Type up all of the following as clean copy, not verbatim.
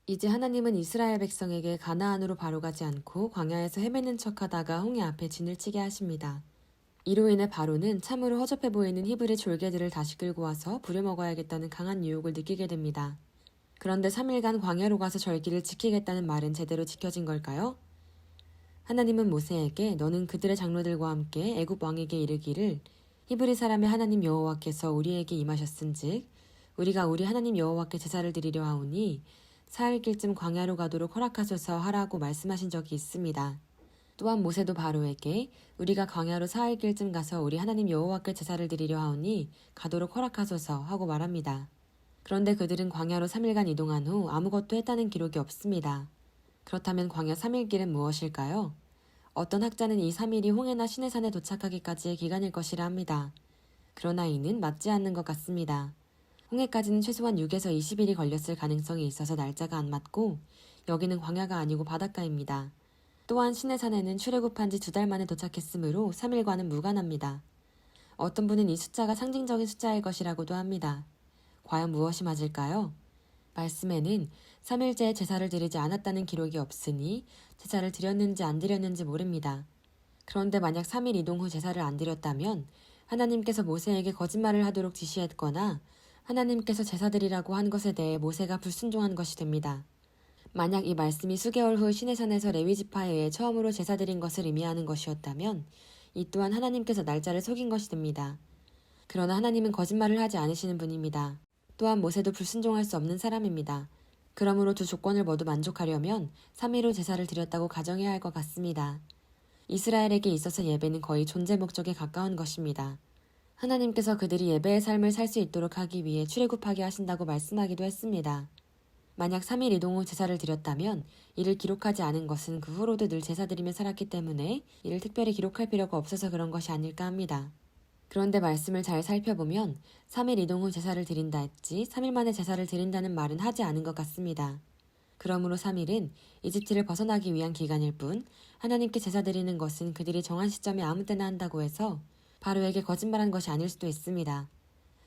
이제 하나님은 이스라엘 백성에게 가나안으로 바로 가지 않고 광야에서 헤매는 척하다가 홍해 앞에 진을 치게 하십니다. 이로 인해 바로는 참으로 허접해 보이는 히브리 졸개들을 다시 끌고 와서 부려먹어야겠다는 강한 유혹을 느끼게 됩니다. 그런데 3일간 광야로 가서 절기를 지키겠다는 말은 제대로 지켜진 걸까요? 하나님은 모세에게 너는 그들의 장로들과 함께 애굽 왕에게 이르기를 히브리 사람의 하나님 여호와께서 우리에게 임하셨은즉 우리가 우리 하나님 여호와께 제사를 드리려 하오니 사흘길쯤 광야로 가도록 허락하소서 하라고 말씀하신 적이 있습니다. 또한 모세도 바로에게 우리가 광야로 사흘길쯤 가서 우리 하나님 여호와께 제사를 드리려 하오니 가도록 허락하소서 하고 말합니다. 그런데 그들은 광야로 3일간 이동한 후 아무것도 했다는 기록이 없습니다. 그렇다면 광야 3일 길은 무엇일까요? 어떤 학자는 이 3일이 홍해나 시내산에 도착하기까지의 기간일 것이라 합니다. 그러나 이는 맞지 않는 것 같습니다. 홍해까지는 최소한 6에서 20일이 걸렸을 가능성이 있어서 날짜가 안 맞고 여기는 광야가 아니고 바닷가입니다. 또한 시내산에는 출애굽한 지 2달 만에 도착했으므로 3일과는 무관합니다. 어떤 분은 이 숫자가 상징적인 숫자일 것이라고도 합니다. 과연 무엇이 맞을까요? 말씀에는 3일째에 제사를 드리지 않았다는 기록이 없으니 제사를 드렸는지 안 드렸는지 모릅니다. 그런데 만약 3일 이동 후 제사를 안 드렸다면 하나님께서 모세에게 거짓말을 하도록 지시했거나 하나님께서 제사 드리라고 한 것에 대해 모세가 불순종한 것이 됩니다. 만약 이 말씀이 수개월 후 시내산에서 레위지파에 의해 처음으로 제사 드린 것을 의미하는 것이었다면 이 또한 하나님께서 날짜를 속인 것이 됩니다. 그러나 하나님은 거짓말을 하지 않으시는 분입니다. 또한 모세도 불순종할 수 없는 사람입니다. 그러므로 두 조건을 모두 만족하려면 3일 후 제사를 드렸다고 가정해야 할 것 같습니다. 이스라엘에게 있어서 예배는 거의 존재 목적에 가까운 것입니다. 하나님께서 그들이 예배의 삶을 살 수 있도록 하기 위해 출애굽하게 하신다고 말씀하기도 했습니다. 만약 3일 이동 후 제사를 드렸다면 이를 기록하지 않은 것은 그 후로도 늘 제사 드리며 살았기 때문에 이를 특별히 기록할 필요가 없어서 그런 것이 아닐까 합니다. 그런데 말씀을 잘 살펴보면 3일 이동 후 제사를 드린다 했지 3일 만에 제사를 드린다는 말은 하지 않은 것 같습니다. 그러므로 3일은 이집트를 벗어나기 위한 기간일 뿐 하나님께 제사 드리는 것은 그들이 정한 시점에 아무 때나 한다고 해서 바로에게 거짓말한 것이 아닐 수도 있습니다.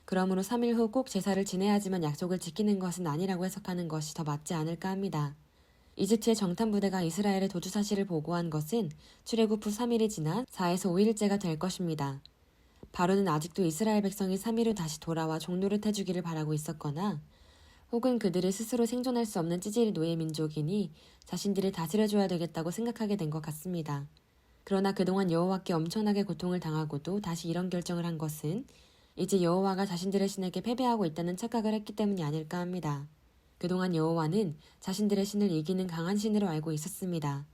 그러므로 3일 후 꼭 제사를 지내야지만 약속을 지키는 것은 아니라고 해석하는 것이 더 맞지 않을까 합니다. 이집트의 정탐부대가 이스라엘의 도주 사실을 보고한 것은 출애굽 후 3일이 지난 4에서 5일째가 될 것입니다. 바로는 아직도 이스라엘 백성이 3일 후 다시 돌아와 종노릇 해주기를 바라고 있었거나 혹은 그들이 스스로 생존할 수 없는 찌질이 노예 민족이니 자신들이 다스려줘야 되겠다고 생각하게 된 것 같습니다. 그러나 그동안 여호와께 엄청나게 고통을 당하고도 다시 이런 결정을 한 것은 이제 여호와가 자신들의 신에게 패배하고 있다는 착각을 했기 때문이 아닐까 합니다. 그동안 여호와는 자신들의 신을 이기는 강한 신으로 알고 있었습니다.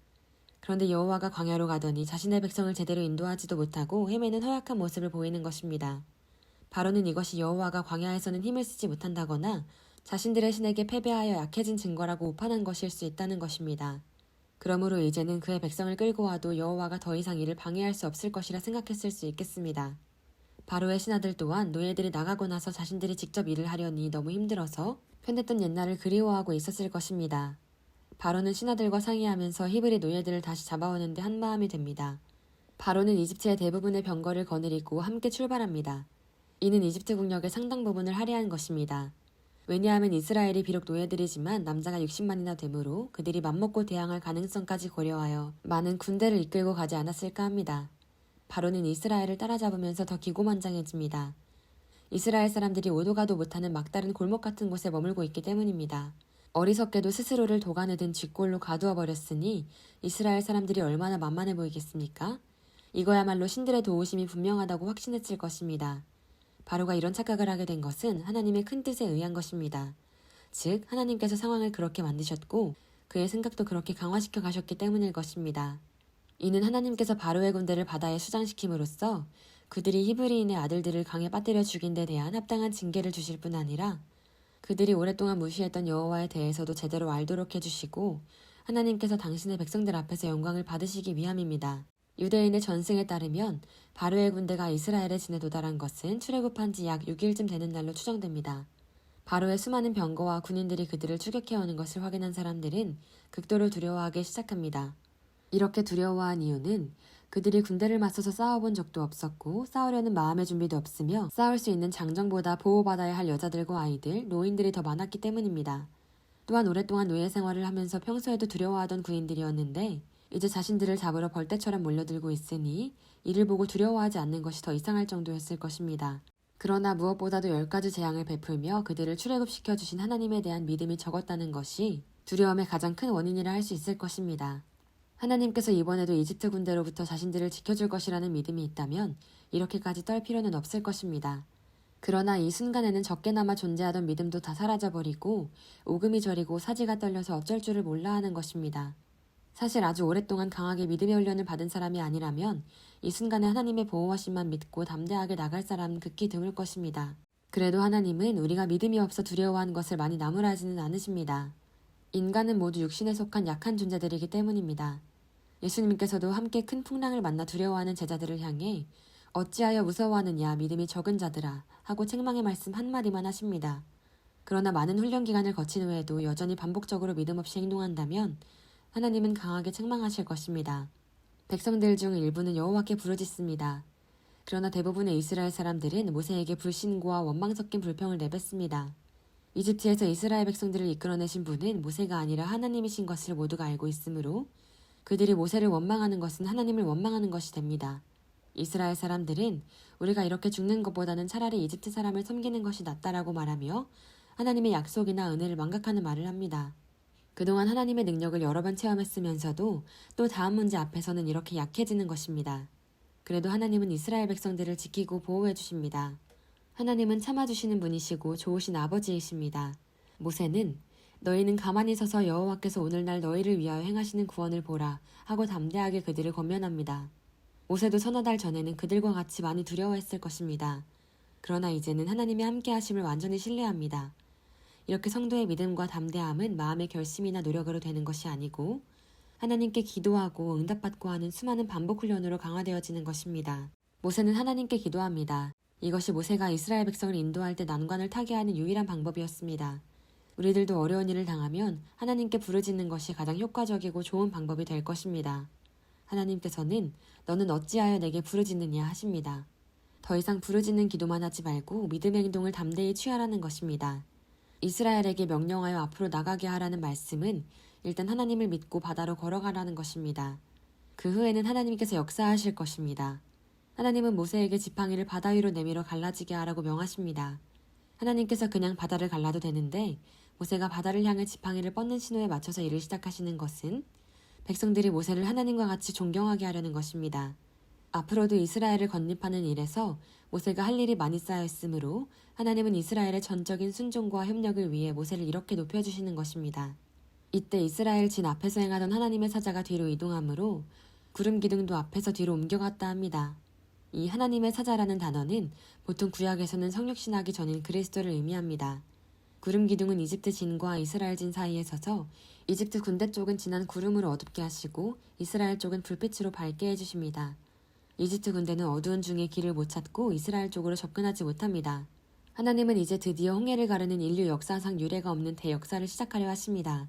그런데 여호와가 광야로 가더니 자신의 백성을 제대로 인도하지도 못하고 헤매는 허약한 모습을 보이는 것입니다. 바로는 이것이 여호와가 광야에서는 힘을 쓰지 못한다거나 자신들의 신에게 패배하여 약해진 증거라고 오판한 것일 수 있다는 것입니다. 그러므로 이제는 그의 백성을 끌고 와도 여호와가 더 이상 이를 방해할 수 없을 것이라 생각했을 수 있겠습니다. 바로의 신하들 또한 노예들이 나가고 나서 자신들이 직접 일을 하려니 너무 힘들어서 편했던 옛날을 그리워하고 있었을 것입니다. 바로는 신하들과 상의하면서 히브리 노예들을 다시 잡아오는데 한마음이 됩니다. 바로는 이집트의 대부분의 병거를 거느리고 함께 출발합니다. 이는 이집트 국력의 상당 부분을 할애한 것입니다. 왜냐하면 이스라엘이 비록 노예들이지만 남자가 60만이나 되므로 그들이 맘먹고 대항할 가능성까지 고려하여 많은 군대를 이끌고 가지 않았을까 합니다. 바로는 이스라엘을 따라잡으면서 더 기고만장해집니다. 이스라엘 사람들이 오도 가도 못하는 막다른 골목 같은 곳에 머물고 있기 때문입니다. 어리석게도 스스로를 도가내든 쥐꼴로 가두어 버렸으니 이스라엘 사람들이 얼마나 만만해 보이겠습니까? 이거야말로 신들의 도우심이 분명하다고 확신했을 것입니다. 바로가 이런 착각을 하게 된 것은 하나님의 큰 뜻에 의한 것입니다. 즉 하나님께서 상황을 그렇게 만드셨고 그의 생각도 그렇게 강화시켜 가셨기 때문일 것입니다. 이는 하나님께서 바로의 군대를 바다에 수장시킴으로써 그들이 히브리인의 아들들을 강에 빠뜨려 죽인 데 대한 합당한 징계를 주실 뿐 아니라 그들이 오랫동안 무시했던 여호와에 대해서도 제대로 알도록 해주시고 하나님께서 당신의 백성들 앞에서 영광을 받으시기 위함입니다. 유대인의 전승에 따르면 바로의 군대가 이스라엘에 진에 도달한 것은 출애굽한 지 약 6일쯤 되는 날로 추정됩니다. 바로의 수많은 병거와 군인들이 그들을 추격해오는 것을 확인한 사람들은 극도로 두려워하기 시작합니다. 이렇게 두려워한 이유는 그들이 군대를 맞서서 싸워본 적도 없었고 싸우려는 마음의 준비도 없으며 싸울 수 있는 장정보다 보호받아야 할 여자들과 아이들, 노인들이 더 많았기 때문입니다. 또한 오랫동안 노예 생활을 하면서 평소에도 두려워하던 구인들이었는데 이제 자신들을 잡으러 벌떼처럼 몰려들고 있으니 이를 보고 두려워하지 않는 것이 더 이상할 정도였을 것입니다. 그러나 무엇보다도 10가지 재앙을 베풀며 그들을 출애굽시켜 주신 하나님에 대한 믿음이 적었다는 것이 두려움의 가장 큰 원인이라 할 수 있을 것입니다. 하나님께서 이번에도 이집트 군대로부터 자신들을 지켜줄 것이라는 믿음이 있다면 이렇게까지 떨 필요는 없을 것입니다. 그러나 이 순간에는 적게나마 존재하던 믿음도 다 사라져버리고 오금이 저리고 사지가 떨려서 어쩔 줄을 몰라 하는 것입니다. 사실 아주 오랫동안 강하게 믿음의 훈련을 받은 사람이 아니라면 이 순간에 하나님의 보호하심만 믿고 담대하게 나갈 사람은 극히 드물 것입니다. 그래도 하나님은 우리가 믿음이 없어 두려워한 것을 많이 나무라지는 않으십니다. 인간은 모두 육신에 속한 약한 존재들이기 때문입니다. 예수님께서도 함께 큰 풍랑을 만나 두려워하는 제자들을 향해 어찌하여 무서워하느냐 믿음이 적은 자들아 하고 책망의 말씀 한마디만 하십니다. 그러나 많은 훈련 기간을 거친 후에도 여전히 반복적으로 믿음 없이 행동한다면 하나님은 강하게 책망하실 것입니다. 백성들 중 일부는 여호와께 부르짖습니다. 그러나 대부분의 이스라엘 사람들은 모세에게 불신과 원망 섞인 불평을 내뱉습니다. 이집트에서 이스라엘 백성들을 이끌어내신 분은 모세가 아니라 하나님이신 것을 모두가 알고 있으므로 그들이 모세를 원망하는 것은 하나님을 원망하는 것이 됩니다. 이스라엘 사람들은 우리가 이렇게 죽는 것보다는 차라리 이집트 사람을 섬기는 것이 낫다라고 말하며 하나님의 약속이나 은혜를 망각하는 말을 합니다. 그동안 하나님의 능력을 여러 번 체험했으면서도 또 다음 문제 앞에서는 이렇게 약해지는 것입니다. 그래도 하나님은 이스라엘 백성들을 지키고 보호해 주십니다. 하나님은 참아주시는 분이시고 좋으신 아버지이십니다. 모세는 너희는 가만히 서서 여호와께서 오늘날 너희를 위하여 행하시는 구원을 보라 하고 담대하게 그들을 권면합니다. 모세도 서너 달 전에는 그들과 같이 많이 두려워했을 것입니다. 그러나 이제는 하나님의 함께 하심을 완전히 신뢰합니다. 이렇게 성도의 믿음과 담대함은 마음의 결심이나 노력으로 되는 것이 아니고 하나님께 기도하고 응답받고 하는 수많은 반복 훈련으로 강화되어지는 것입니다. 모세는 하나님께 기도합니다. 이것이 모세가 이스라엘 백성을 인도할 때 난관을 타개하는 유일한 방법이었습니다. 우리들도 어려운 일을 당하면 하나님께 부르짖는 것이 가장 효과적이고 좋은 방법이 될 것입니다. 하나님께서는 너는 어찌하여 내게 부르짖느냐 하십니다. 더 이상 부르짖는 기도만 하지 말고 믿음의 행동을 담대히 취하라는 것입니다. 이스라엘에게 명령하여 앞으로 나가게 하라는 말씀은 일단 하나님을 믿고 바다로 걸어가라는 것입니다. 그 후에는 하나님께서 역사하실 것입니다. 하나님은 모세에게 지팡이를 바다 위로 내밀어 갈라지게 하라고 명하십니다. 하나님께서 그냥 바다를 갈라도 되는데 모세가 바다를 향해 지팡이를 뻗는 신호에 맞춰서 일을 시작하시는 것은 백성들이 모세를 하나님과 같이 존경하게 하려는 것입니다. 앞으로도 이스라엘을 건립하는 일에서 모세가 할 일이 많이 쌓여 있으므로 하나님은 이스라엘의 전적인 순종과 협력을 위해 모세를 이렇게 높여주시는 것입니다. 이때 이스라엘 진 앞에서 행하던 하나님의 사자가 뒤로 이동하므로 구름 기둥도 앞에서 뒤로 옮겨갔다 합니다. 이 하나님의 사자라는 단어는 보통 구약에서는 성육신하기 전인 그리스도를 의미합니다. 구름 기둥은 이집트 진과 이스라엘 진 사이에 서서 이집트 군대 쪽은 진한 구름으로 어둡게 하시고 이스라엘 쪽은 불빛으로 밝게 해주십니다. 이집트 군대는 어두운 중에 길을 못 찾고 이스라엘 쪽으로 접근하지 못합니다. 하나님은 이제 드디어 홍해를 가르는 인류 역사상 유례가 없는 대역사를 시작하려 하십니다.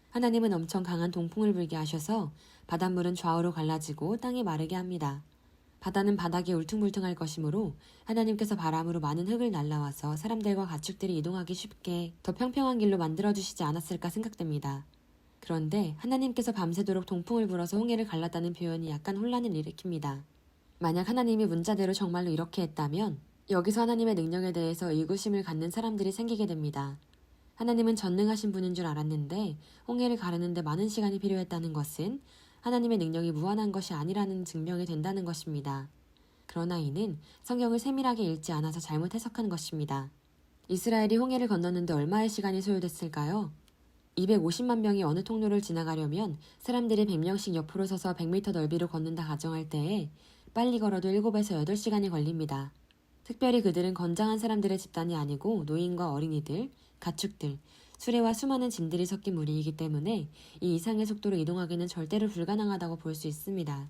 하나님은 엄청 강한 동풍을 불게 하셔서 바닷물은 좌우로 갈라지고 땅이 마르게 합니다. 바다는 바닥이 울퉁불퉁할 것이므로 하나님께서 바람으로 많은 흙을 날라와서 사람들과 가축들이 이동하기 쉽게 더 평평한 길로 만들어주시지 않았을까 생각됩니다. 그런데 하나님께서 밤새도록 동풍을 불어서 홍해를 갈랐다는 표현이 약간 혼란을 일으킵니다. 만약 하나님이 문자대로 정말로 이렇게 했다면 여기서 하나님의 능력에 대해서 의구심을 갖는 사람들이 생기게 됩니다. 하나님은 전능하신 분인 줄 알았는데 홍해를 가르는데 많은 시간이 필요했다는 것은 하나님의 능력이 무한한 것이 아니라는 증명이 된다는 것입니다. 그러나 이는 성경을 세밀하게 읽지 않아서 잘못 해석한 것입니다. 이스라엘이 홍해를 건넜는데 얼마의 시간이 소요됐을까요? 250만 명이 어느 통로를 지나가려면 사람들이 100명씩 옆으로 서서 100m 넓이로 걷는다 가정할 때에 빨리 걸어도 7에서 8시간이 걸립니다. 특별히 그들은 건장한 사람들의 집단이 아니고 노인과 어린이들, 가축들, 수레와 수많은 짐들이 섞인 무리이기 때문에 이 이상의 속도로 이동하기는 절대로 불가능하다고 볼 수 있습니다.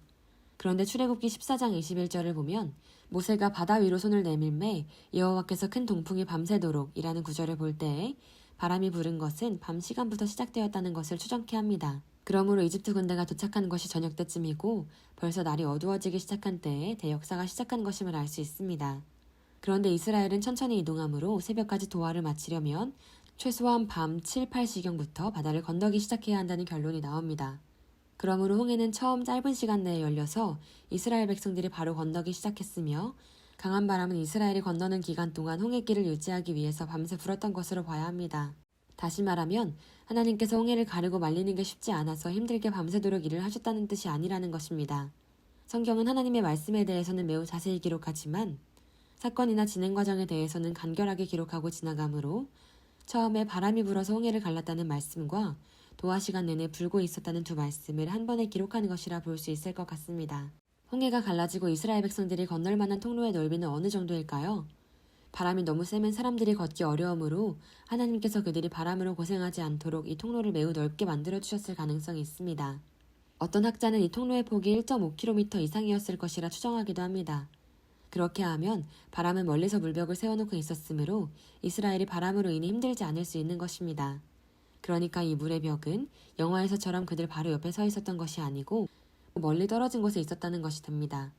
그런데 출애굽기 14장 21절을 보면 모세가 바다 위로 손을 내밀매 여호와께서 큰 동풍이 밤새도록 이라는 구절을 볼 때에 바람이 부른 것은 밤 시간부터 시작되었다는 것을 추정케 합니다. 그러므로 이집트 군대가 도착한 것이 저녁 때쯤이고 벌써 날이 어두워지기 시작한 때에 대역사가 시작한 것임을 알 수 있습니다. 그런데 이스라엘은 천천히 이동하므로 새벽까지 도하를 마치려면 최소한 밤 7, 8시경부터 바다를 건너기 시작해야 한다는 결론이 나옵니다. 그러므로 홍해는 처음 짧은 시간 내에 열려서 이스라엘 백성들이 바로 건너기 시작했으며 강한 바람은 이스라엘이 건너는 기간 동안 홍해길을 유지하기 위해서 밤새 불었던 것으로 봐야 합니다. 다시 말하면 하나님께서 홍해를 가르고 말리는 게 쉽지 않아서 힘들게 밤새도록 일을 하셨다는 뜻이 아니라는 것입니다. 성경은 하나님의 말씀에 대해서는 매우 자세히 기록하지만 사건이나 진행 과정에 대해서는 간결하게 기록하고 지나가므로 처음에 바람이 불어서 홍해를 갈랐다는 말씀과 도하 시간 내내 불고 있었다는 두 말씀을 한 번에 기록하는 것이라 볼 수 있을 것 같습니다. 홍해가 갈라지고 이스라엘 백성들이 건널 만한 통로의 넓이는 어느 정도일까요? 바람이 너무 세면 사람들이 걷기 어려우므로 하나님께서 그들이 바람으로 고생하지 않도록 이 통로를 매우 넓게 만들어 주셨을 가능성이 있습니다. 어떤 학자는 이 통로의 폭이 1.5km 이상이었을 것이라 추정하기도 합니다. 그렇게 하면 바람은 멀리서 물벽을 세워놓고 있었으므로 이스라엘이 바람으로 인해 힘들지 않을 수 있는 것입니다. 그러니까 이 물의 벽은 영화에서처럼 그들 바로 옆에 서 있었던 것이 아니고 멀리 떨어진 곳에 있었다는 것이 됩니다.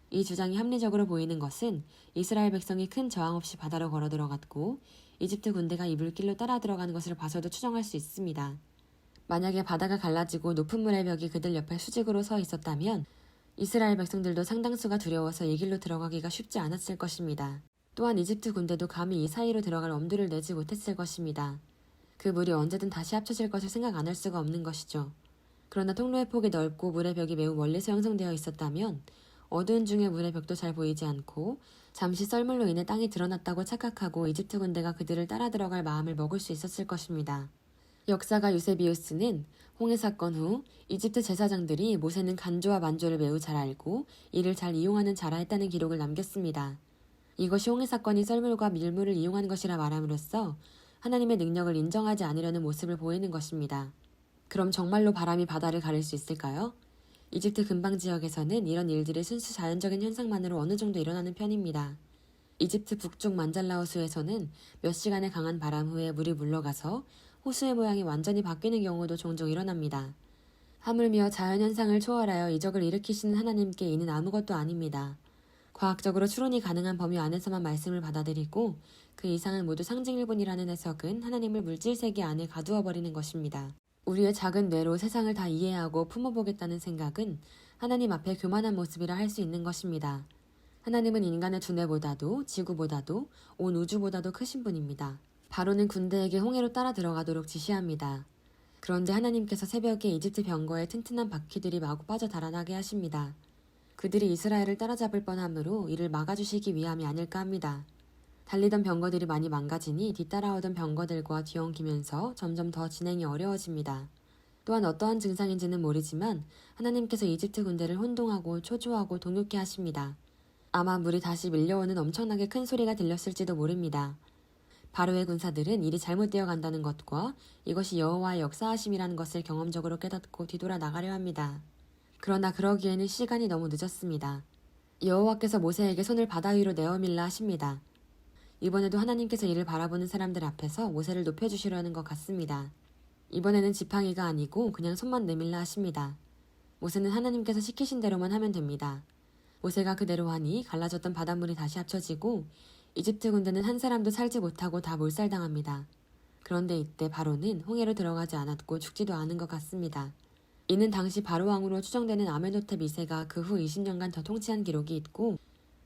이 주장이 합리적으로 보이는 것은 이스라엘 백성이 큰 저항 없이 바다로 걸어 들어갔고 이집트 군대가 이 물길로 따라 들어가는 것을 봐서도 추정할 수 있습니다. 만약에 바다가 갈라지고 높은 물의 벽이 그들 옆에 수직으로 서 있었다면 이스라엘 백성들도 상당수가 두려워서 이 길로 들어가기가 쉽지 않았을 것입니다. 또한 이집트 군대도 감히 이 사이로 들어갈 엄두를 내지 못했을 것입니다. 그 물이 언제든 다시 합쳐질 것을 생각 안 할 수가 없는 것이죠. 그러나 통로의 폭이 넓고 물의 벽이 매우 멀리서 형성되어 있었다면 어두운 중에 물의 벽도 잘 보이지 않고 잠시 썰물로 인해 땅이 드러났다고 착각하고 이집트 군대가 그들을 따라 들어갈 마음을 먹을 수 있었을 것입니다. 역사가 유세비우스는 홍해 사건 후 이집트 제사장들이 모세는 간조와 만조를 매우 잘 알고 이를 잘 이용하는 자라 했다는 기록을 남겼습니다. 이것이 홍해 사건이 썰물과 밀물을 이용한 것이라 말함으로써 하나님의 능력을 인정하지 않으려는 모습을 보이는 것입니다. 그럼 정말로 바람이 바다를 가를 수 있을까요? 이집트 근방 지역에서는 이런 일들이 순수 자연적인 현상만으로 어느 정도 일어나는 편입니다. 이집트 북쪽 만잘라 호수에서는 몇 시간의 강한 바람 후에 물이 물러가서 호수의 모양이 완전히 바뀌는 경우도 종종 일어납니다. 하물며 자연현상을 초월하여 이적을 일으키시는 하나님께 이는 아무것도 아닙니다. 과학적으로 추론이 가능한 범위 안에서만 말씀을 받아들이고 그 이상은 모두 상징일뿐이라는 해석은 하나님을 물질 세계 안에 가두어버리는 것입니다. 우리의 작은 뇌로 세상을 다 이해하고 품어보겠다는 생각은 하나님 앞에 교만한 모습이라 할 수 있는 것입니다. 하나님은 인간의 두뇌보다도 지구보다도 온 우주보다도 크신 분입니다. 바로는 군대에게 홍해로 따라 들어가도록 지시합니다. 그런데 하나님께서 새벽에 이집트 병거의 튼튼한 바퀴들이 마구 빠져 달아나게 하십니다. 그들이 이스라엘을 따라잡을 뻔하므로 이를 막아주시기 위함이 아닐까 합니다. 달리던 병거들이 많이 망가지니 뒤따라오던 병거들과 뒤엉키면서 점점 더 진행이 어려워집니다. 또한 어떠한 증상인지는 모르지만 하나님께서 이집트 군대를 혼동하고 초조하고 동요케 하십니다. 아마 물이 다시 밀려오는 엄청나게 큰 소리가 들렸을지도 모릅니다. 바로의 군사들은 일이 잘못되어 간다는 것과 이것이 여호와의 역사하심이라는 것을 경험적으로 깨닫고 뒤돌아 나가려 합니다. 그러나 그러기에는 시간이 너무 늦었습니다. 여호와께서 모세에게 손을 바다 위로 내어밀라 하십니다. 이번에도 하나님께서 이를 바라보는 사람들 앞에서 모세를 높여주시려는 것 같습니다. 이번에는 지팡이가 아니고 그냥 손만 내밀라 하십니다. 모세는 하나님께서 시키신 대로만 하면 됩니다. 모세가 그대로 하니 갈라졌던 바닷물이 다시 합쳐지고 이집트 군대는 한 사람도 살지 못하고 다 몰살당합니다. 그런데 이때 바로는 홍해로 들어가지 않았고 죽지도 않은 것 같습니다. 이는 당시 바로 왕으로 추정되는 아멘호텝 2세가 그 후 20년간 더 통치한 기록이 있고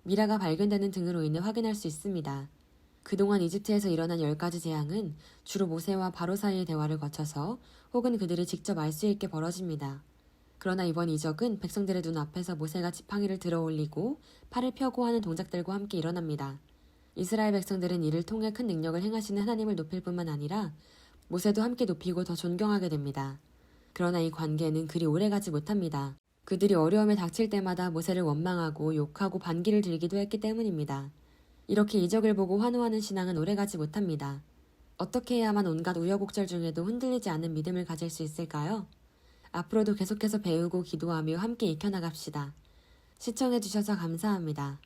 미라가 발견되는 등으로 인해 확인할 수 있습니다. 그동안 이집트에서 일어난 10가지 재앙은 주로 모세와 바로 사이의 대화를 거쳐서 혹은 그들이 직접 알 수 있게 벌어집니다. 그러나 이번 이적은 백성들의 눈앞에서 모세가 지팡이를 들어 올리고 팔을 펴고 하는 동작들과 함께 일어납니다. 이스라엘 백성들은 이를 통해 큰 능력을 행하시는 하나님을 높일 뿐만 아니라 모세도 함께 높이고 더 존경하게 됩니다. 그러나 이 관계는 그리 오래가지 못합니다. 그들이 어려움에 닥칠 때마다 모세를 원망하고 욕하고 반기를 들기도 했기 때문입니다. 이렇게 이적을 보고 환호하는 신앙은 오래가지 못합니다. 어떻게 해야만 온갖 우여곡절 중에도 흔들리지 않는 믿음을 가질 수 있을까요? 앞으로도 계속해서 배우고 기도하며 함께 익혀나갑시다. 시청해주셔서 감사합니다.